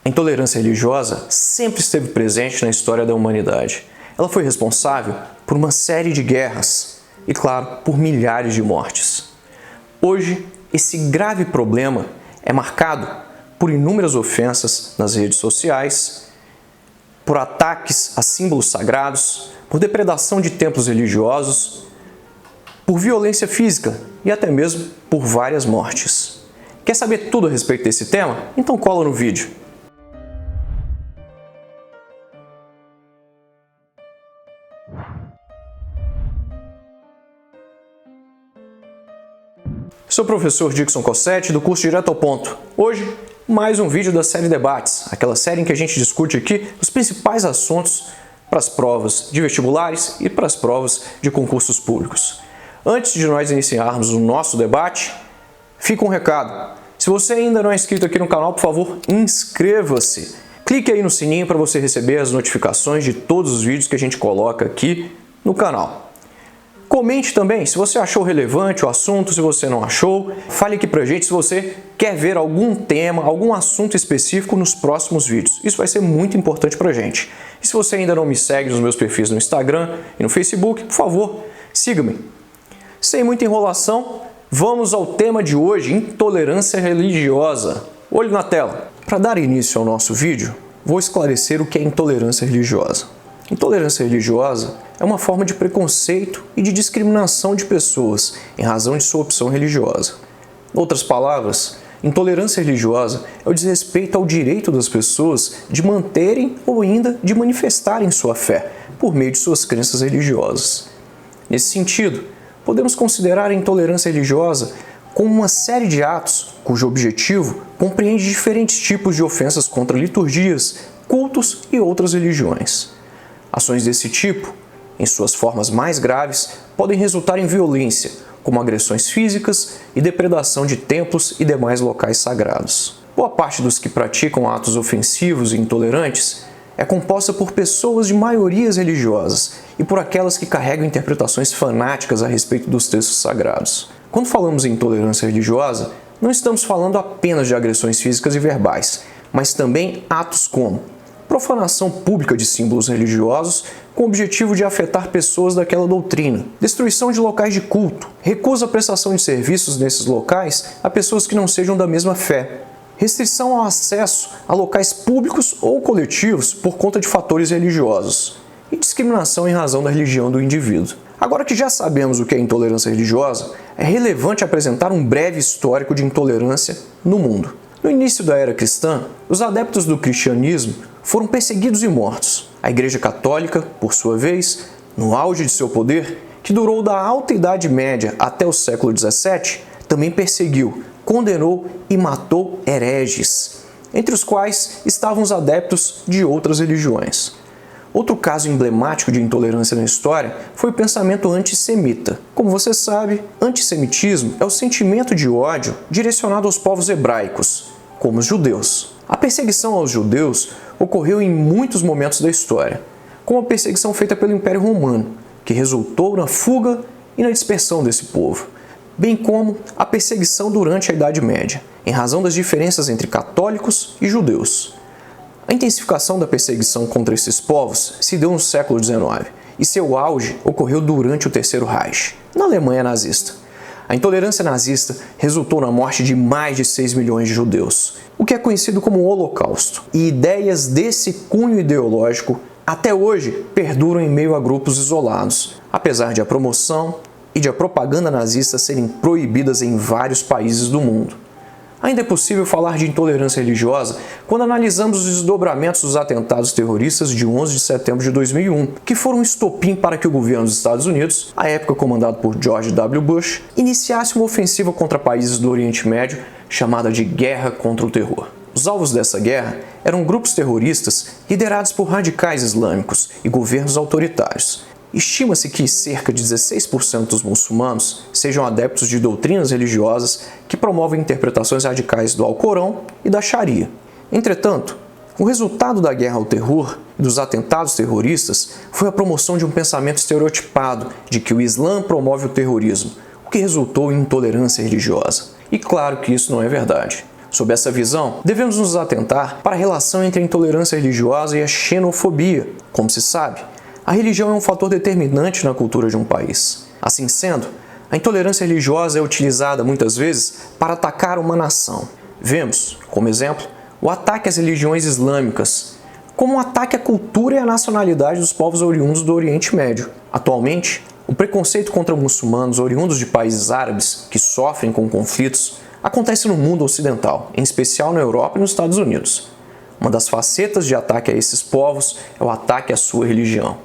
A intolerância religiosa sempre esteve presente na história da humanidade. Ela foi responsável por uma série de guerras e, claro, por milhares de mortes. Hoje, esse grave problema é marcado por inúmeras ofensas nas redes sociais, por ataques a símbolos sagrados, por depredação de templos religiosos, por violência física e até mesmo por várias mortes. Quer saber tudo a respeito desse tema? Então cola no vídeo. Sou o professor Dixon Cossetti, do curso Direto ao Ponto. Hoje, mais um vídeo da série Debates, aquela série em que a gente discute aqui os principais assuntos para as provas de vestibulares e para as provas de concursos públicos. Antes de nós iniciarmos o nosso debate, fica um recado. Se você ainda não é inscrito aqui no canal, por favor, inscreva-se. Clique aí no sininho para você receber as notificações de todos os vídeos que a gente coloca aqui no canal. Comente também se você achou relevante o assunto, se você não achou. Fale aqui pra gente se você quer ver algum tema, algum assunto específico nos próximos vídeos. Isso vai ser muito importante pra gente. E se você ainda não me segue nos meus perfis no Instagram e no Facebook, por favor, siga-me. Sem muita enrolação, vamos ao tema de hoje, intolerância religiosa. Olho na tela. Para dar início ao nosso vídeo, vou esclarecer o que é intolerância religiosa. Intolerância religiosa é uma forma de preconceito e de discriminação de pessoas em razão de sua opção religiosa. Em outras palavras, intolerância religiosa é o desrespeito ao direito das pessoas de manterem ou ainda de manifestarem sua fé por meio de suas crenças religiosas. Nesse sentido, podemos considerar a intolerância religiosa como uma série de atos cujo objetivo compreende diferentes tipos de ofensas contra liturgias, cultos e outras religiões. Ações desse tipo, em suas formas mais graves, podem resultar em violência, como agressões físicas e depredação de templos e demais locais sagrados. Boa parte dos que praticam atos ofensivos e intolerantes é composta por pessoas de maiorias religiosas e por aquelas que carregam interpretações fanáticas a respeito dos textos sagrados. Quando falamos em intolerância religiosa, não estamos falando apenas de agressões físicas e verbais, mas também atos como profanação pública de símbolos religiosos com o objetivo de afetar pessoas daquela doutrina, destruição de locais de culto, recusa à prestação de serviços nesses locais a pessoas que não sejam da mesma fé, restrição ao acesso a locais públicos ou coletivos por conta de fatores religiosos e discriminação em razão da religião do indivíduo. Agora que já sabemos o que é intolerância religiosa, é relevante apresentar um breve histórico de intolerância no mundo. No início da era cristã, os adeptos do cristianismo foram perseguidos e mortos. A Igreja Católica, por sua vez, no auge de seu poder, que durou da Alta Idade Média até o século XVII, também perseguiu, condenou e matou hereges, entre os quais estavam os adeptos de outras religiões. Outro caso emblemático de intolerância na história foi o pensamento antissemita. Como você sabe, antissemitismo é o sentimento de ódio direcionado aos povos hebraicos, como os judeus. A perseguição aos judeus ocorreu em muitos momentos da história, como a perseguição feita pelo Império Romano, que resultou na fuga e na dispersão desse povo, bem como a perseguição durante a Idade Média, em razão das diferenças entre católicos e judeus. A intensificação da perseguição contra esses povos se deu no século XIX, e seu auge ocorreu durante o Terceiro Reich, na Alemanha nazista. A intolerância nazista resultou na morte de mais de 6 milhões de judeus, o que é conhecido como Holocausto. E ideias desse cunho ideológico até hoje perduram em meio a grupos isolados, apesar de a promoção e de a propaganda nazista serem proibidas em vários países do mundo. Ainda é possível falar de intolerância religiosa quando analisamos os desdobramentos dos atentados terroristas de 11 de setembro de 2001, que foram um estopim para que o governo dos Estados Unidos, à época comandado por George W. Bush, iniciasse uma ofensiva contra países do Oriente Médio chamada de Guerra contra o Terror. Os alvos dessa guerra eram grupos terroristas liderados por radicais islâmicos e governos autoritários. Estima-se que cerca de 16% dos muçulmanos sejam adeptos de doutrinas religiosas que promovem interpretações radicais do Alcorão e da Sharia. Entretanto, o resultado da guerra ao terror e dos atentados terroristas foi a promoção de um pensamento estereotipado de que o Islã promove o terrorismo, o que resultou em intolerância religiosa. E claro que isso não é verdade. Sob essa visão, devemos nos atentar para a relação entre a intolerância religiosa e a xenofobia. Como se sabe, a religião é um fator determinante na cultura de um país. Assim sendo, a intolerância religiosa é utilizada muitas vezes para atacar uma nação. Vemos, como exemplo, o ataque às religiões islâmicas, como um ataque à cultura e à nacionalidade dos povos oriundos do Oriente Médio. Atualmente, o preconceito contra muçulmanos oriundos de países árabes que sofrem com conflitos acontece no mundo ocidental, em especial na Europa e nos Estados Unidos. Uma das facetas de ataque a esses povos é o ataque à sua religião.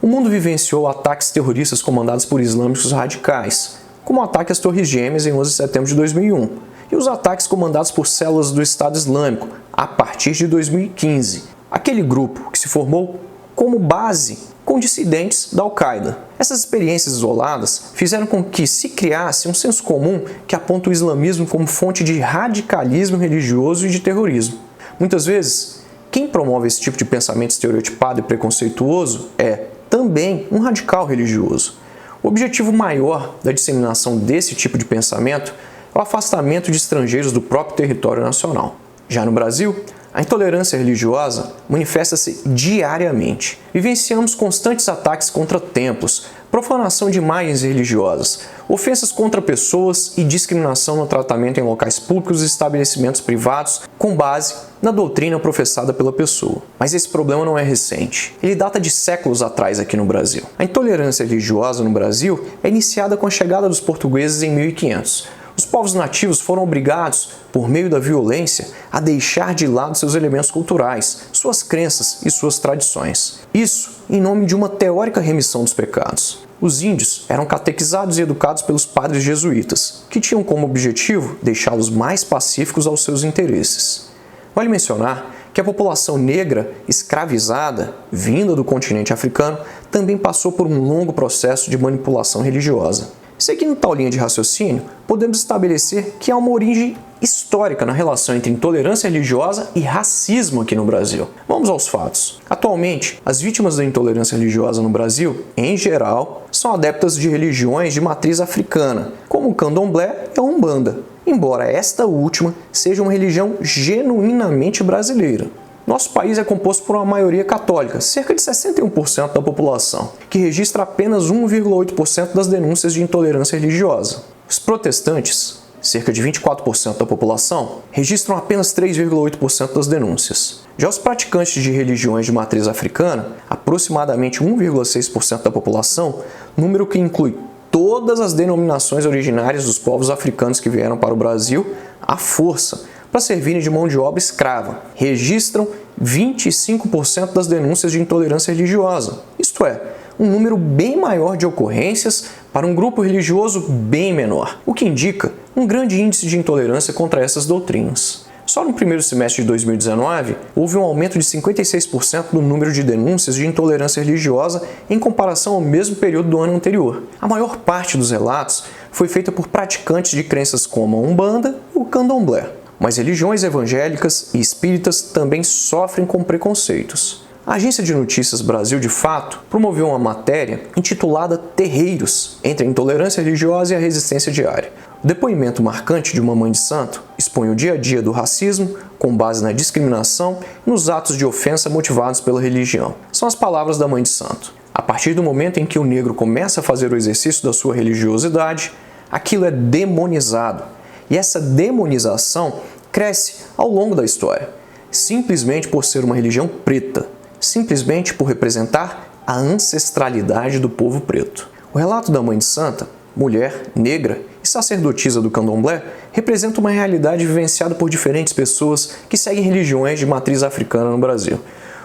O mundo vivenciou ataques terroristas comandados por islâmicos radicais, como o ataque às Torres Gêmeas em 11 de setembro de 2001, e os ataques comandados por células do Estado Islâmico a partir de 2015. Aquele grupo que se formou como base com dissidentes da Al-Qaeda. Essas experiências isoladas fizeram com que se criasse um senso comum que aponta o islamismo como fonte de radicalismo religioso e de terrorismo. Muitas vezes, quem promove esse tipo de pensamento estereotipado e preconceituoso é também um radical religioso. O objetivo maior da disseminação desse tipo de pensamento é o afastamento de estrangeiros do próprio território nacional. Já no Brasil, a intolerância religiosa manifesta-se diariamente. Vivenciamos constantes ataques contra templos, profanação de imagens religiosas, ofensas contra pessoas e discriminação no tratamento em locais públicos e estabelecimentos privados com base na doutrina professada pela pessoa. Mas esse problema não é recente. Ele data de séculos atrás aqui no Brasil. A intolerância religiosa no Brasil é iniciada com a chegada dos portugueses em 1500. Os povos nativos foram obrigados, por meio da violência, a deixar de lado seus elementos culturais, suas crenças e suas tradições. Isso em nome de uma teórica remissão dos pecados. Os índios eram catequizados e educados pelos padres jesuítas, que tinham como objetivo deixá-los mais pacíficos aos seus interesses. Vale mencionar que a população negra escravizada, vinda do continente africano, também passou por um longo processo de manipulação religiosa. Seguindo tal linha de raciocínio, podemos estabelecer que há uma origem histórica na relação entre intolerância religiosa e racismo aqui no Brasil. Vamos aos fatos. Atualmente, as vítimas da intolerância religiosa no Brasil, em geral, são adeptas de religiões de matriz africana, como o candomblé e a umbanda, embora esta última seja uma religião genuinamente brasileira. Nosso país é composto por uma maioria católica, cerca de 61% da população, que registra apenas 1,8% das denúncias de intolerância religiosa. Os protestantes, cerca de 24% da população, registram apenas 3,8% das denúncias. Já os praticantes de religiões de matriz africana, aproximadamente 1,6% da população, número que inclui todas as denominações originárias dos povos africanos que vieram para o Brasil à força, para servirem de mão de obra escrava, registram 25% das denúncias de intolerância religiosa, isto é, um número bem maior de ocorrências para um grupo religioso bem menor, o que indica um grande índice de intolerância contra essas doutrinas. Só no primeiro semestre de 2019, houve um aumento de 56% no número de denúncias de intolerância religiosa em comparação ao mesmo período do ano anterior. A maior parte dos relatos foi feita por praticantes de crenças como a Umbanda e o Candomblé. Mas religiões evangélicas e espíritas também sofrem com preconceitos. A Agência de Notícias Brasil de Fato promoveu uma matéria intitulada Terreiros entre a intolerância religiosa e a resistência diária. O depoimento marcante de uma mãe de santo expõe o dia a dia do racismo com base na discriminação e nos atos de ofensa motivados pela religião. São as palavras da mãe de santo. A partir do momento em que o negro começa a fazer o exercício da sua religiosidade, aquilo é demonizado. E essa demonização cresce ao longo da história, simplesmente por ser uma religião preta, simplesmente por representar a ancestralidade do povo preto. O relato da mãe de santa, mulher, negra e sacerdotisa do candomblé representa uma realidade vivenciada por diferentes pessoas que seguem religiões de matriz africana no Brasil.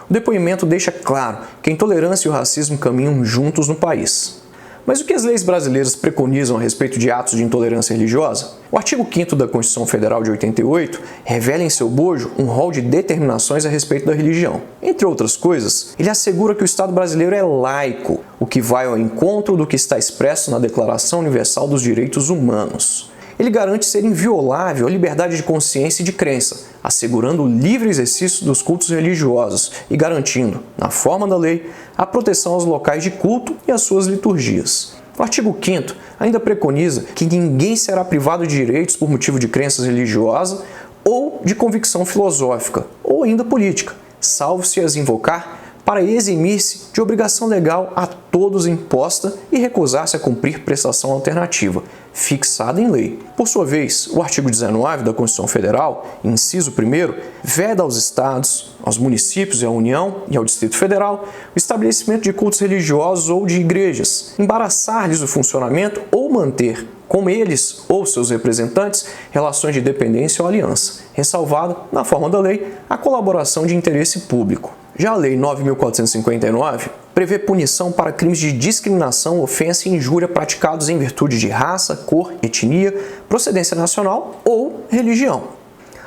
O depoimento deixa claro que a intolerância e o racismo caminham juntos no país. Mas o que as leis brasileiras preconizam a respeito de atos de intolerância religiosa? O artigo 5º da Constituição Federal de 88 revela em seu bojo um rol de determinações a respeito da religião. Entre outras coisas, ele assegura que o Estado brasileiro é laico, o que vai ao encontro do que está expresso na Declaração Universal dos Direitos Humanos. Ele garante ser inviolável a liberdade de consciência e de crença, assegurando o livre exercício dos cultos religiosos e garantindo, na forma da lei, a proteção aos locais de culto e às suas liturgias. O artigo 5º ainda preconiza que ninguém será privado de direitos por motivo de crenças religiosas, ou de convicção filosófica, ou ainda política, salvo se as invocar para eximir-se de obrigação legal a todos imposta e recusar-se a cumprir prestação alternativa, fixada em lei. Por sua vez, o artigo 19 da Constituição Federal, inciso 1º, veda aos estados, aos municípios e à União e ao Distrito Federal o estabelecimento de cultos religiosos ou de igrejas, embaraçar-lhes o funcionamento ou manter com eles ou seus representantes relações de dependência ou aliança, ressalvado, na forma da lei, a colaboração de interesse público. Já a Lei 9.459 prevê punição para crimes de discriminação, ofensa e injúria praticados em virtude de raça, cor, etnia, procedência nacional ou religião.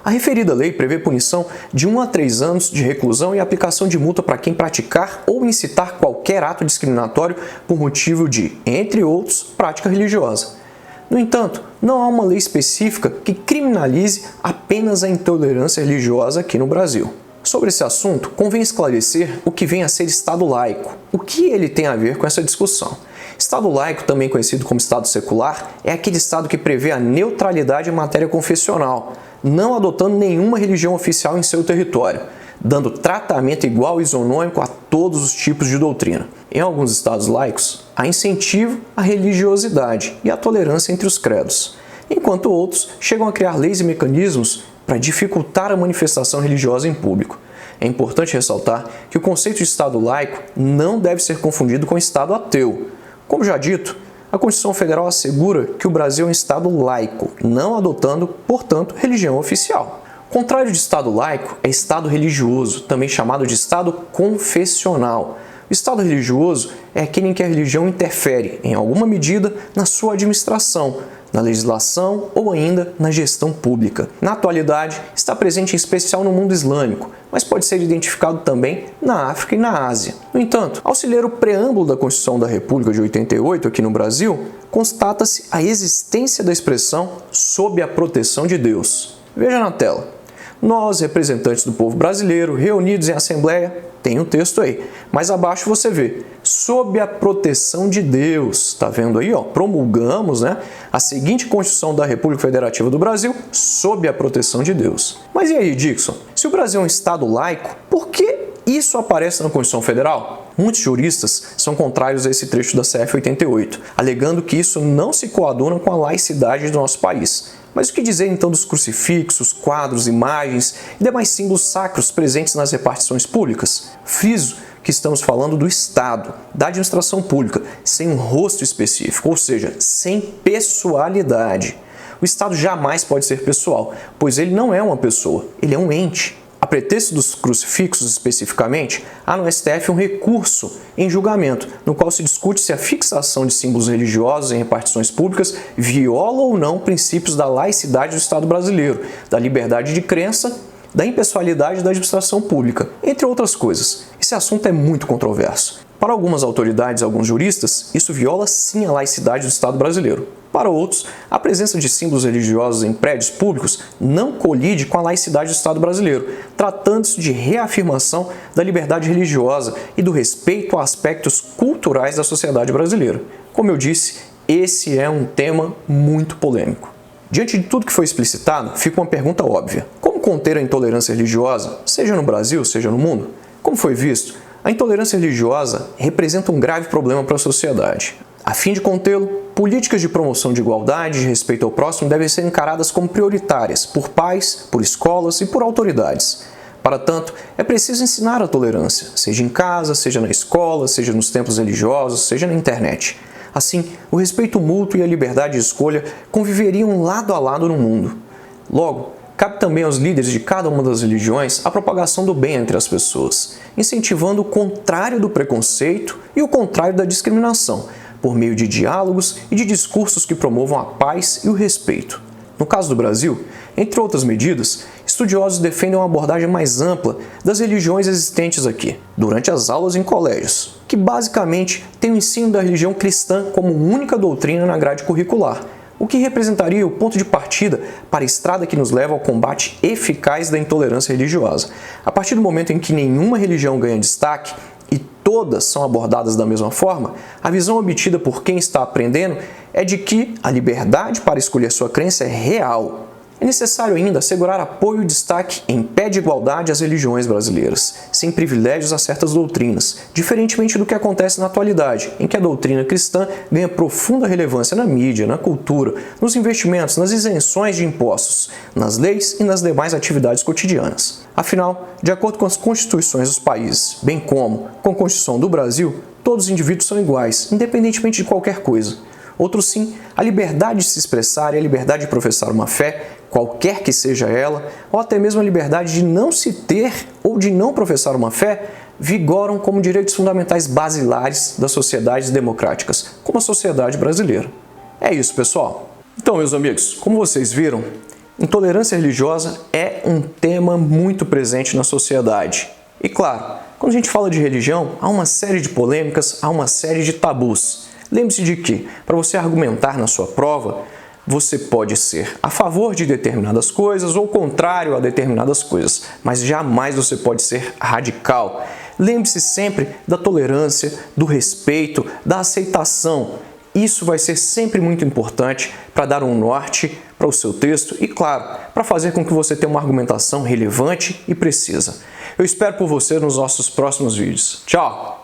A referida lei prevê punição de 1 a 3 anos de reclusão e aplicação de multa para quem praticar ou incitar qualquer ato discriminatório por motivo de, entre outros, prática religiosa. No entanto, não há uma lei específica que criminalize apenas a intolerância religiosa aqui no Brasil. Sobre esse assunto, convém esclarecer o que vem a ser Estado laico. O que ele tem a ver com essa discussão? Estado laico, também conhecido como Estado secular, é aquele Estado que prevê a neutralidade em matéria confessional, não adotando nenhuma religião oficial em seu território, dando tratamento igual e isonômico a todos os tipos de doutrina. Em alguns Estados laicos, há incentivo à religiosidade e à tolerância entre os credos, enquanto outros chegam a criar leis e mecanismos para dificultar a manifestação religiosa em público. É importante ressaltar que o conceito de Estado laico não deve ser confundido com Estado ateu. Como já dito, a Constituição Federal assegura que o Brasil é um Estado laico, não adotando, portanto, religião oficial. O contrário de Estado laico é Estado religioso, também chamado de Estado confessional. O Estado religioso é aquele em que a religião interfere, em alguma medida, na sua administração, na legislação ou ainda na gestão pública. Na atualidade, está presente em especial no mundo islâmico, mas pode ser identificado também na África e na Ásia. No entanto, ao se ler o preâmbulo da Constituição da República de 88 aqui no Brasil, constata-se a existência da expressão sob a proteção de Deus. Veja na tela. Nós, representantes do povo brasileiro, reunidos em assembleia, tem um texto aí. Mais abaixo você vê, sob a proteção de Deus. Tá vendo aí, ó? Promulgamos, a seguinte Constituição da República Federativa do Brasil, sob a proteção de Deus. Mas e aí, Dixon? Se o Brasil é um Estado laico, por que isso aparece na Constituição Federal? Muitos juristas são contrários a esse trecho da CF 88, alegando que isso não se coaduna com a laicidade do nosso país. Mas o que dizer então dos crucifixos, quadros, imagens e demais símbolos sacros presentes nas repartições públicas? Friso que estamos falando do Estado, da administração pública, sem um rosto específico, ou seja, sem pessoalidade. O Estado jamais pode ser pessoal, pois ele não é uma pessoa, ele é um ente. A pretexto dos crucifixos especificamente, há no STF um recurso em julgamento, no qual se discute se a fixação de símbolos religiosos em repartições públicas viola ou não princípios da laicidade do Estado brasileiro, da liberdade de crença, da impessoalidade da administração pública, entre outras coisas. Esse assunto é muito controverso. Para algumas autoridades e alguns juristas, isso viola sim a laicidade do Estado brasileiro. Para outros, a presença de símbolos religiosos em prédios públicos não colide com a laicidade do Estado brasileiro, tratando-se de reafirmação da liberdade religiosa e do respeito a aspectos culturais da sociedade brasileira. Como eu disse, esse é um tema muito polêmico. Diante de tudo que foi explicitado, fica uma pergunta óbvia. Como conter a intolerância religiosa, seja no Brasil, seja no mundo? Como foi visto, a intolerância religiosa representa um grave problema para a sociedade. A fim de contê-lo, políticas de promoção de igualdade e de respeito ao próximo devem ser encaradas como prioritárias por pais, por escolas e por autoridades. Para tanto, é preciso ensinar a tolerância, seja em casa, seja na escola, seja nos templos religiosos, seja na internet. Assim, o respeito mútuo e a liberdade de escolha conviveriam lado a lado no mundo. Logo, cabe também aos líderes de cada uma das religiões a propagação do bem entre as pessoas, incentivando o contrário do preconceito e o contrário da discriminação, por meio de diálogos e de discursos que promovam a paz e o respeito. No caso do Brasil, entre outras medidas, estudiosos defendem uma abordagem mais ampla das religiões existentes aqui, durante as aulas em colégios, que basicamente tem o ensino da religião cristã como única doutrina na grade curricular, o que representaria o ponto de partida para a estrada que nos leva ao combate eficaz da intolerância religiosa. A partir do momento em que nenhuma religião ganha destaque e todas são abordadas da mesma forma, a visão obtida por quem está aprendendo é de que a liberdade para escolher sua crença é real É necessário ainda assegurar apoio e destaque em pé de igualdade às religiões brasileiras, sem privilégios a certas doutrinas, diferentemente do que acontece na atualidade, em que a doutrina cristã ganha profunda relevância na mídia, na cultura, nos investimentos, nas isenções de impostos, nas leis e nas demais atividades cotidianas. Afinal, de acordo com as constituições dos países, bem como com a Constituição do Brasil, todos os indivíduos são iguais, independentemente de qualquer coisa. Outros sim, a liberdade de se expressar e a liberdade de professar uma fé, qualquer que seja ela, ou até mesmo a liberdade de não se ter ou de não professar uma fé, vigoram como direitos fundamentais basilares das sociedades democráticas, como a sociedade brasileira. É isso, pessoal. Então, meus amigos, como vocês viram, intolerância religiosa é um tema muito presente na sociedade. E claro, quando a gente fala de religião, há uma série de polêmicas, há uma série de tabus. Lembre-se de que, para você argumentar na sua prova, você pode ser a favor de determinadas coisas ou contrário a determinadas coisas, mas jamais você pode ser radical. Lembre-se sempre da tolerância, do respeito, da aceitação. Isso vai ser sempre muito importante para dar um norte para o seu texto e, claro, para fazer com que você tenha uma argumentação relevante e precisa. Eu espero por você nos nossos próximos vídeos. Tchau!